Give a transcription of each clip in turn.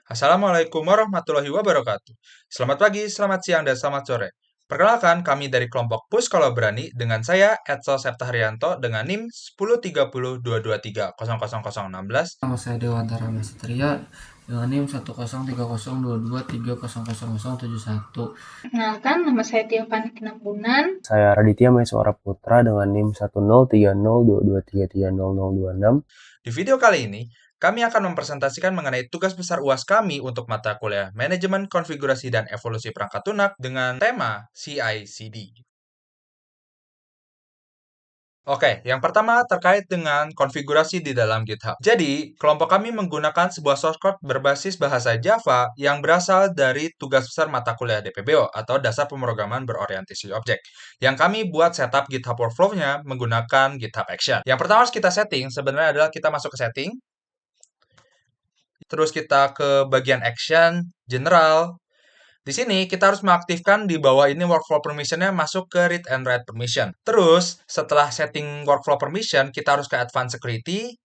Assalamualaikum warahmatullahi wabarakatuh. Selamat pagi, selamat siang, dan selamat sore. Perkenalkan, kami dari kelompok Pus Kalau Berani dengan saya, Etso Septaharyanto, dengan NIM 103022300016. Nama saya Dewantara Satria dengan NIM 1030223000071. Perkenalkan, nama saya Tiafani Kinambunan. Saya Raditya Maeswara Putra dengan NIM 1030223300026. Di video kali ini, kami akan mempresentasikan mengenai tugas besar UAS kami untuk mata kuliah Manajemen Konfigurasi dan Evolusi Perangkat Lunak dengan tema CI/CD. Oke, yang pertama terkait dengan konfigurasi di dalam GitHub. Jadi, kelompok kami menggunakan sebuah source code berbasis bahasa Java yang berasal dari tugas besar mata kuliah DPBO atau Dasar Pemrograman Berorientasi Objek. Yang kami buat setup GitHub workflow-nya menggunakan GitHub Action. Yang pertama harus kita setting, sebenarnya adalah kita masuk ke setting, terus kita ke bagian Action, General. Di sini kita harus mengaktifkan di bawah ini workflow permission-nya masuk ke read and write permission. Terus, setelah setting workflow permission, kita harus ke advanced security.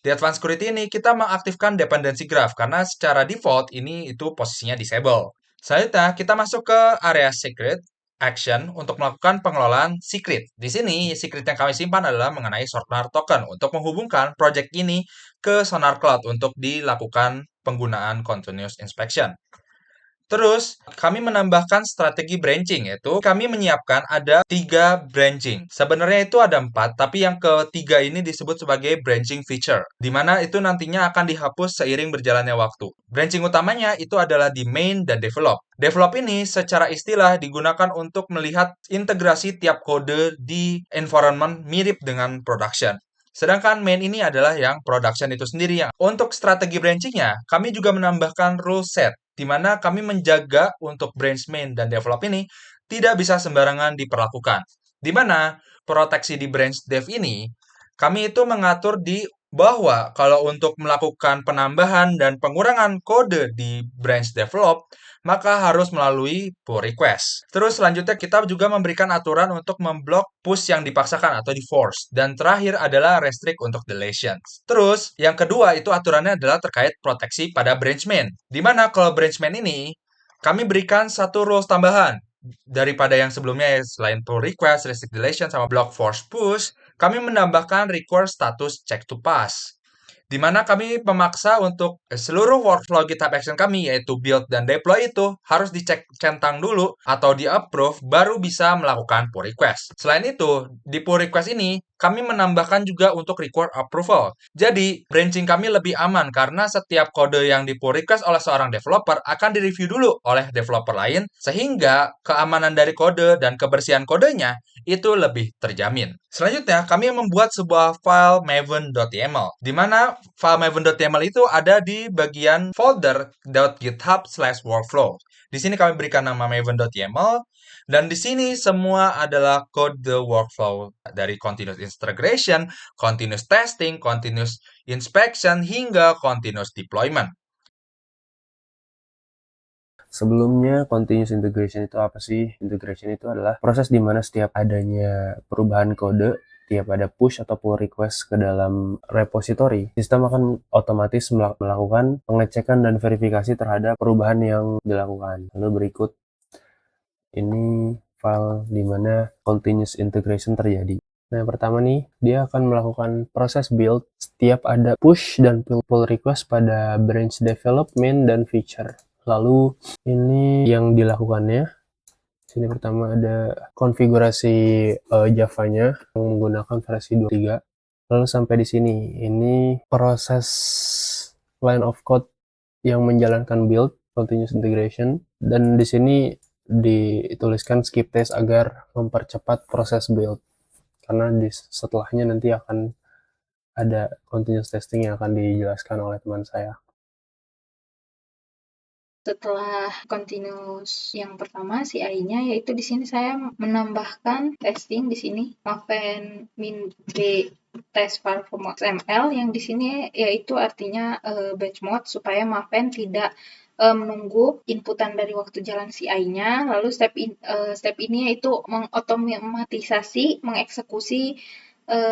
Di advanced security ini kita mengaktifkan dependency graph karena secara default ini itu posisinya disable. Selanjutnya, kita masuk ke area secret action untuk melakukan pengelolaan secret. Di sini, secret yang kami simpan adalah mengenai Sonar token untuk menghubungkan project ini ke Sonar Cloud untuk dilakukan penggunaan continuous inspection. Terus, kami menambahkan strategi branching, yaitu kami menyiapkan ada 3 branching. Sebenarnya itu ada 4, tapi yang ketiga ini disebut sebagai branching feature, di mana itu nantinya akan dihapus seiring berjalannya waktu. Branching utamanya itu adalah di main dan develop. Develop ini secara istilah digunakan untuk melihat integrasi tiap kode di environment mirip dengan production. Sedangkan main ini adalah yang production itu sendiri. Untuk strategi branchingnya, kami juga menambahkan rule set, di mana kami menjaga untuk branch main dan develop ini tidak bisa sembarangan diperlakukan. Di mana proteksi di branch dev ini, kami itu mengatur di bahwa kalau untuk melakukan penambahan dan pengurangan kode di branch develop, maka harus melalui pull request. Terus selanjutnya kita juga memberikan aturan untuk memblok push yang dipaksakan atau di force. Dan terakhir adalah restrict untuk deletions. Terus yang kedua itu aturannya adalah terkait proteksi pada branch main. Di mana kalau branch main ini kami berikan satu rules tambahan daripada yang sebelumnya, selain pull request, restrict deletion, sama block force push, kami menambahkan require status check to pass, di mana kami memaksa untuk seluruh workflow GitHub Action kami, yaitu build dan deploy itu harus dicek centang dulu atau di-approve, baru bisa melakukan pull request. Selain itu, di pull request ini, kami menambahkan juga untuk require approval. Jadi, branching kami lebih aman karena setiap kode yang di pull request oleh seorang developer akan direview dulu oleh developer lain, sehingga keamanan dari kode dan kebersihan kodenya itu lebih terjamin. Selanjutnya, kami membuat sebuah file maven.yml, di mana file maven.yml itu ada di bagian folder .github/workflow. Di sini kami berikan nama maven.yml, dan di sini semua adalah kode workflow dari continuous integration, continuous testing, continuous inspection, hingga continuous deployment. Sebelumnya, continuous integration itu apa sih? Integration itu adalah proses di mana setiap adanya perubahan kode, tiap ada push atau pull request ke dalam repository, sistem akan otomatis melakukan pengecekan dan verifikasi terhadap perubahan yang dilakukan. Lalu berikut ini file di mana continuous integration terjadi. Nah, yang pertama nih, dia akan melakukan proses build setiap ada push dan pull request pada branch development dan feature. Lalu ini yang dilakukannya. Sini pertama ada konfigurasi Java-nya yang menggunakan versi 23. Lalu sampai di sini, ini proses line of code yang menjalankan build continuous integration, dan di sini dituliskan skip test agar mempercepat proses build, karena setelahnya nanti akan ada continuous testing yang akan dijelaskan oleh teman saya. Setelah continuous yang pertama CI-nya, yaitu di sini saya menambahkan testing di sini maven min b test performance ml, yang di sini yaitu artinya batch mode, supaya maven tidak menunggu inputan dari waktu jalan CI-nya. Lalu step ini yaitu mengotomatisasi, mengeksekusi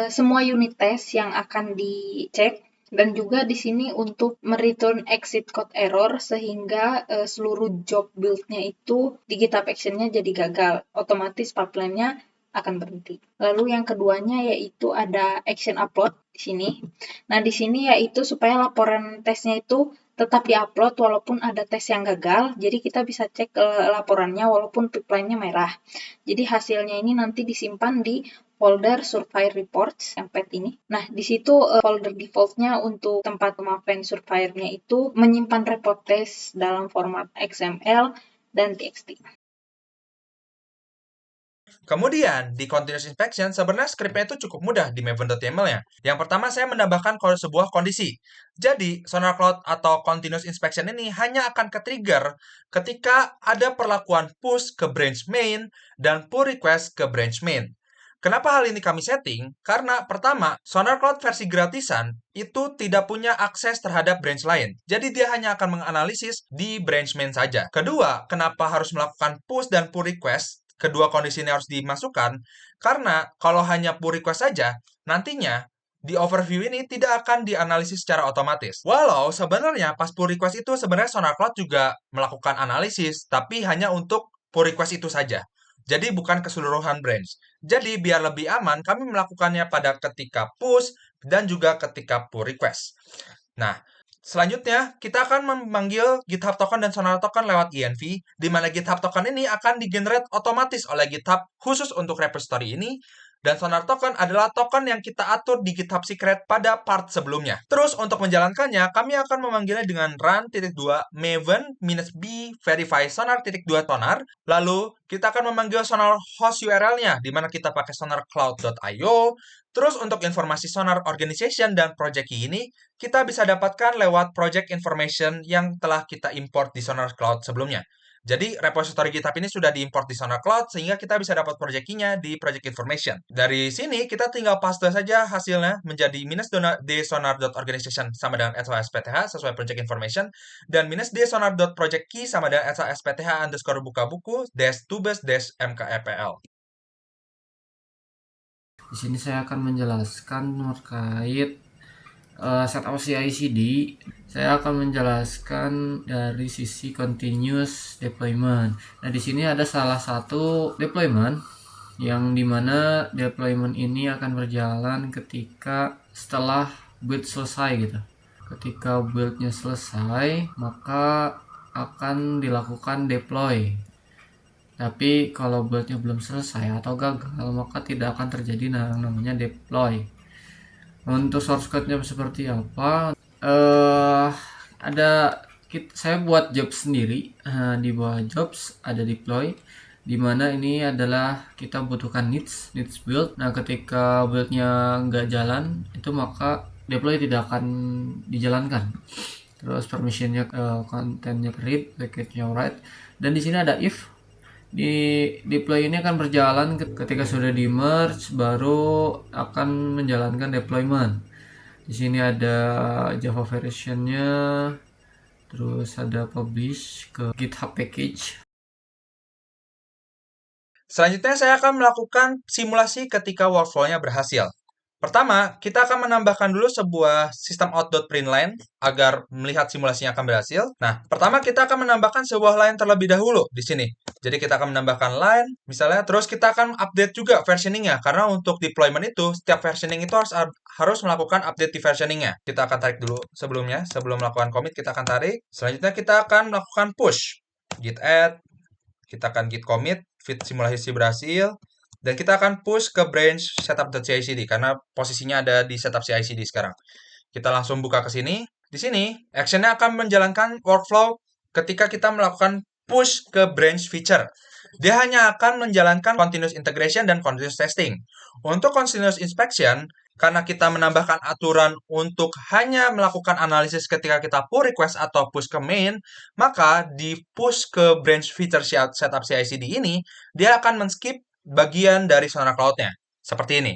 semua unit test yang akan dicek Dan juga di sini untuk mereturn exit code error sehingga seluruh job build-nya itu di GitHub Action-nya jadi gagal. Otomatis pipeline-nya akan berhenti. Lalu yang keduanya yaitu ada action upload di sini. Nah, di sini yaitu supaya laporan tesnya itu tetap diupload walaupun ada tes yang gagal. Jadi kita bisa cek laporannya walaupun pipeline-nya merah. Jadi hasilnya ini nanti disimpan di folder Survey Reports yang path ini. Nah, di situ folder default-nya untuk tempat Maven Surveyor-nya itu menyimpan report test dalam format XML dan TXT. Kemudian, di continuous inspection, sebenarnya scriptnya itu cukup mudah di maven.yml-nya. Yang pertama, saya menambahkan sebuah kondisi. Jadi, Sonar Cloud atau continuous inspection ini hanya akan ke-trigger ketika ada perlakuan push ke branch main dan pull request ke branch main. Kenapa hal ini kami setting? Karena pertama, Sonar Cloud versi gratisan itu tidak punya akses terhadap branch lain. Jadi dia hanya akan menganalisis di branch main saja. Kedua, kenapa harus melakukan push dan pull request? Kedua kondisi ini harus dimasukkan karena kalau hanya pull request saja, nantinya di overview ini tidak akan dianalisis secara otomatis. Walau sebenarnya pas pull request itu sebenarnya Sonar Cloud juga melakukan analisis, tapi hanya untuk pull request itu saja. Jadi bukan keseluruhan branch. Jadi biar lebih aman, kami melakukannya pada ketika push dan juga ketika pull request. Nah, selanjutnya kita akan memanggil GitHub Token dan Sonar Token lewat env, di mana GitHub Token ini akan di-generate otomatis oleh GitHub khusus untuk repository ini, dan Sonar Token adalah token yang kita atur di GitHub Secret pada part sebelumnya. Terus untuk menjalankannya, kami akan memanggilnya dengan run.2 maven-b verify sonar.2 tonar. Lalu kita akan memanggil Sonar host URL-nya, di mana kita pakai sonarcloud.io. Terus untuk informasi Sonar Organization dan project key ini, kita bisa dapatkan lewat project information yang telah kita import di Sonar Cloud sebelumnya. Jadi, repository GitHub ini sudah diimport di Sonar Cloud, sehingga kita bisa dapat project key-nya di project information. Dari sini, kita tinggal paste saja hasilnya menjadi -d-sonar.organization sama dengan @spth sesuai project information, dan -d-sonar.project-key sama dengan @spth_buka-buku-tubes-mkepl. Di sini saya akan menjelaskan terkait setup CI/CD. Saya akan menjelaskan dari sisi continuous deployment. Nah, di sini ada salah satu deployment yang dimana deployment ini akan berjalan ketika setelah build selesai gitu. Ketika buildnya selesai, maka akan dilakukan deploy. Tapi kalau buildnya belum selesai atau gagal, maka tidak akan terjadi namanya deploy. Untuk source code-nya seperti apa? Saya buat job sendiri. Di bawah jobs ada deploy, dimana ini adalah kita butuhkan needs build. Nah, ketika buildnya nggak jalan, itu maka deploy tidak akan dijalankan. Terus permissionnya kontennya read, package-nya write, dan di sini ada if. Di deploy ini akan berjalan ketika sudah di merge, baru akan menjalankan deployment. Di sini ada Java versionnya, terus ada publish ke GitHub package. Selanjutnya, saya akan melakukan simulasi ketika workflow-nya berhasil. Pertama, kita akan menambahkan dulu sebuah sistem out.println agar melihat simulasinya akan berhasil. Nah, pertama kita akan menambahkan sebuah line terlebih dahulu di sini. Jadi kita akan menambahkan line, misalnya, terus kita akan update juga versioning-nya. Karena untuk deployment itu, setiap versioning itu harus melakukan update di versioning-nya. Kita akan tarik dulu sebelumnya, sebelum melakukan commit, kita akan tarik. Selanjutnya kita akan melakukan push. Git add, kita akan git commit, fit simulasi berhasil. Dan kita akan push ke branch setup.cicd karena posisinya ada di setup CICD sekarang. Kita langsung buka ke sini. Di sini, action-nya akan menjalankan workflow ketika kita melakukan push ke branch feature. Dia hanya akan menjalankan continuous integration dan continuous testing. Untuk continuous inspection, karena kita menambahkan aturan untuk hanya melakukan analisis ketika kita pull request atau push ke main, maka di push ke branch feature setup CICD ini, dia akan men-skip bagian dari Sonar Cloud-nya. Seperti ini.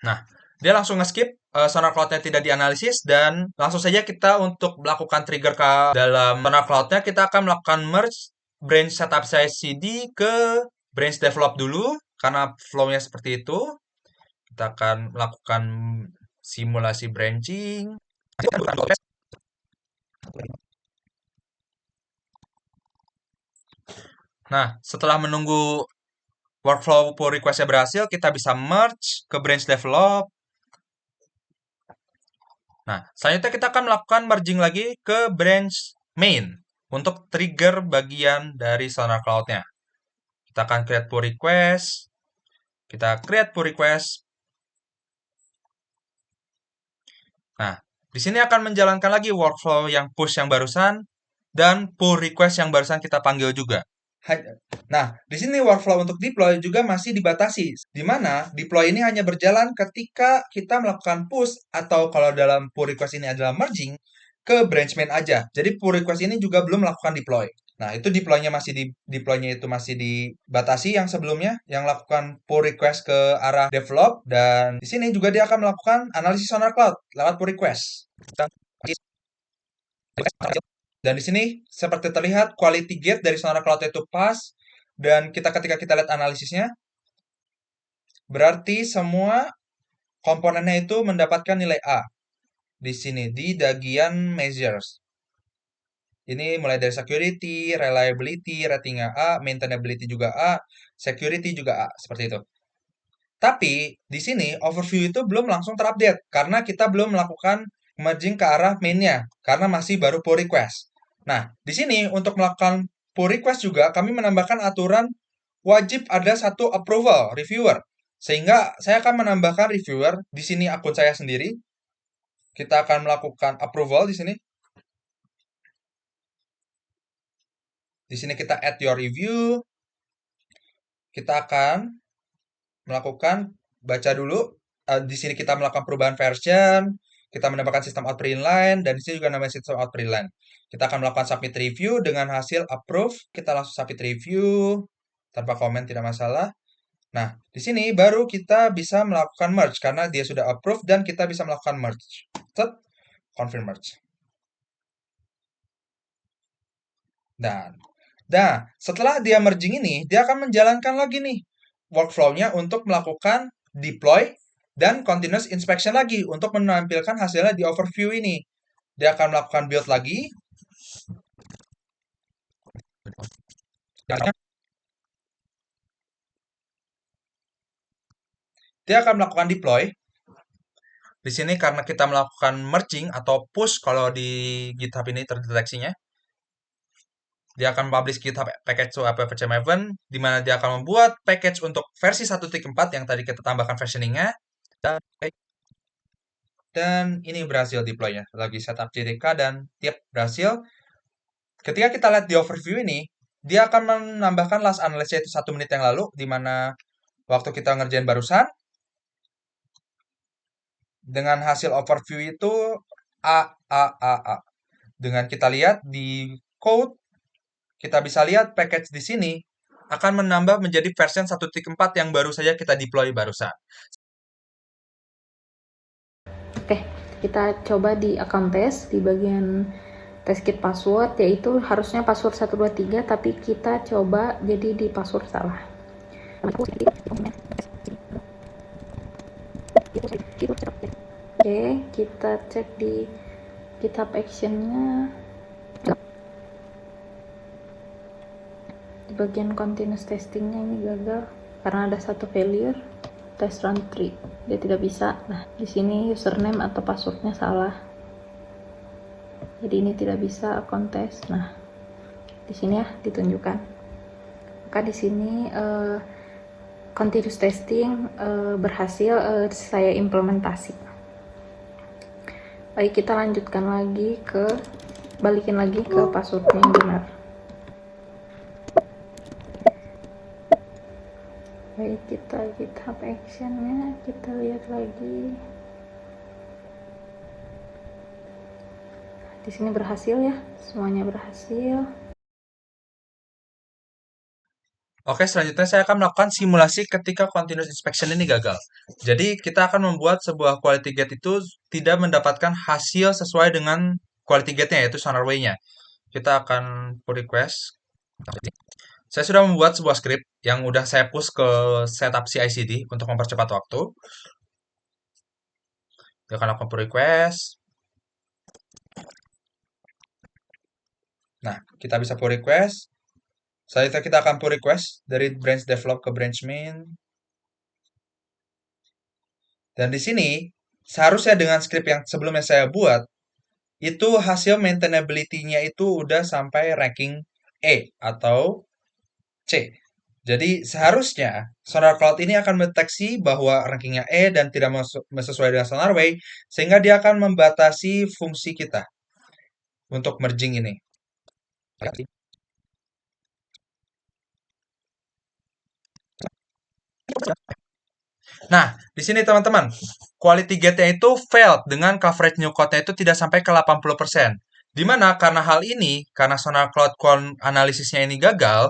Nah, dia langsung nge-skip, Sonar Cloud-nya tidak dianalisis, dan langsung saja kita untuk melakukan trigger ke dalam Sonar Cloud-nya, kita akan melakukan merge branch setup CICD ke branch develop dulu, karena flow-nya seperti itu. Kita akan melakukan simulasi branching. Nah, setelah menunggu workflow pull request-nya berhasil, kita bisa merge ke branch develop. Nah, selanjutnya kita akan melakukan merging lagi ke branch main untuk trigger bagian dari Sonar Cloud-nya. Kita akan create pull request. Kita create pull request. Nah, di sini akan menjalankan lagi workflow yang push yang barusan dan pull request yang barusan kita panggil juga. Nah, di sini workflow untuk deploy juga masih dibatasi, di mana deploy ini hanya berjalan ketika kita melakukan push atau kalau dalam pull request ini adalah merging ke branch main aja. Jadi pull request ini juga belum melakukan deploy. Nah, itu deploy-nya itu masih dibatasi yang sebelumnya yang lakukan pull request ke arah develop, dan di sini juga dia akan melakukan analisis Sonar Cloud lewat pull request. Dan di sini seperti terlihat quality gate dari Sonar Cloud itu pas, dan ketika kita lihat analisisnya, berarti semua komponennya itu mendapatkan nilai A. Di sini di bagian measures. Ini mulai dari security, reliability, ratingnya A, maintainability juga A, security juga A, seperti itu. Tapi di sini overview itu belum langsung terupdate karena kita belum melakukan merging ke arah mainnya karena masih baru pull request. Nah, di sini untuk melakukan pull request juga kami menambahkan aturan wajib ada satu approval reviewer. Sehingga saya akan menambahkan reviewer di sini akun saya sendiri. Kita akan melakukan approval di sini. Di sini kita add your review. Kita akan melakukan baca dulu. Di sini kita melakukan perubahan version. Kita menambahkan sistem out inline, dan di sini juga namanya sistem out inline. Kita akan melakukan submit review dengan hasil approve. Kita langsung submit review tanpa komen, tidak masalah. Nah, di sini baru kita bisa melakukan merge karena dia sudah approve dan kita bisa melakukan merge. Set, confirm merge. Nah, setelah dia merging ini, dia akan menjalankan lagi nih workflow-nya untuk melakukan deploy dan continuous inspection lagi untuk menampilkan hasilnya di overview ini. Dia akan melakukan build lagi. Dia akan melakukan deploy. Di sini karena kita melakukan merging atau push kalau di GitHub ini terdeteksinya. Dia akan publish GitHub package to app.pcm event, di mana dia akan membuat package untuk versi 1.4 yang tadi kita tambahkan versioningnya. Dan ini berhasil deploy-nya. Lagi setup JDK dan tiap berhasil. Ketika kita lihat di overview ini, dia akan menambahkan last analysis itu 1 menit yang lalu, di mana waktu kita ngerjain barusan. Dengan hasil overview itu A. Dengan kita lihat di code, kita bisa lihat package di sini akan menambah menjadi version 1.4 yang baru saja kita deploy barusan. Oke, kita coba di account test di bagian test kit password, yaitu harusnya password 123 tapi kita coba jadi di password salah. Oke, kita cek di GitHub action-nya. Di bagian continuous testing-nya ini gagal karena ada satu failure. Test run 3, dia tidak bisa. Nah, di sini username atau passwordnya salah, jadi ini tidak bisa account test. Nah, di sini ya ditunjukkan. Maka di sini continuous testing berhasil saya implementasi. Baik, kita lanjutkan lagi balikin lagi ke passwordnya yang benar. Baik, kita GitHub action-nya kita lihat lagi. Di sini berhasil ya, semuanya berhasil. Oke, selanjutnya saya akan melakukan simulasi ketika continuous inspection ini gagal. Jadi, kita akan membuat sebuah quality gate itu tidak mendapatkan hasil sesuai dengan quality gate-nya, yaitu SonarWay-nya. Kita akan pull request. Saya sudah membuat sebuah script yang udah saya push ke setup CI/CD untuk mempercepat waktu. Dia akan lakukan pull request. Nah, kita bisa pull request. Selanjutnya kita akan pull request dari branch develop ke branch main. Dan di sini, seharusnya dengan script yang sebelumnya saya buat, itu hasil maintainability-nya itu udah sampai ranking E atau C. Jadi seharusnya Sonar Cloud ini akan mendeteksi bahwa rankingnya E dan tidak sesuai dengan SonarWay, sehingga dia akan membatasi fungsi kita untuk merging ini. Nah, di sini teman-teman, quality gate-nya itu failed dengan coverage new code-nya itu tidak sampai ke 80%. Di mana karena hal ini, karena Sonar Cloud analisisnya ini gagal,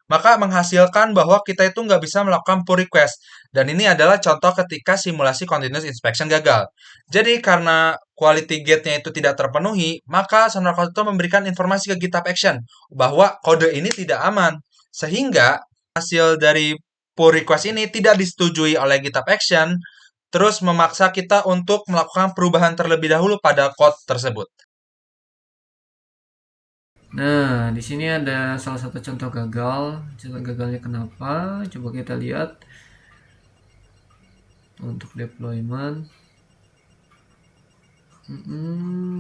maka menghasilkan bahwa kita itu nggak bisa melakukan pull request. Dan ini adalah contoh ketika simulasi continuous inspection gagal. Jadi karena quality gate-nya itu tidak terpenuhi, maka Sonar Cloud itu memberikan informasi ke GitHub Action bahwa kode ini tidak aman. Sehingga hasil dari pull request ini tidak disetujui oleh GitHub Action, terus memaksa kita untuk melakukan perubahan terlebih dahulu pada code tersebut. Nah, di sini ada salah satu contoh gagal. Contoh gagalnya kenapa? Coba kita lihat. Untuk deployment.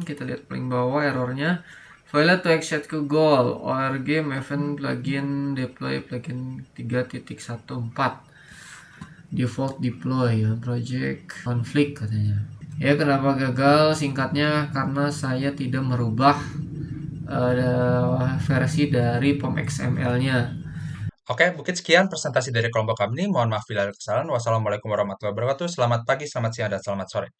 Kita lihat paling bawah errornya. Failed to execute to goal. ORG Maven plugin deploy plugin 3.14. Default deploy ya, project conflict katanya. Ya, kenapa gagal? Singkatnya karena saya tidak merubah versi dari POM XML-nya. Oke, mungkin sekian presentasi dari kelompok kami. Mohon maaf bila ada kesalahan. Wassalamualaikum warahmatullahi wabarakatuh. Selamat pagi, selamat siang, dan selamat sore.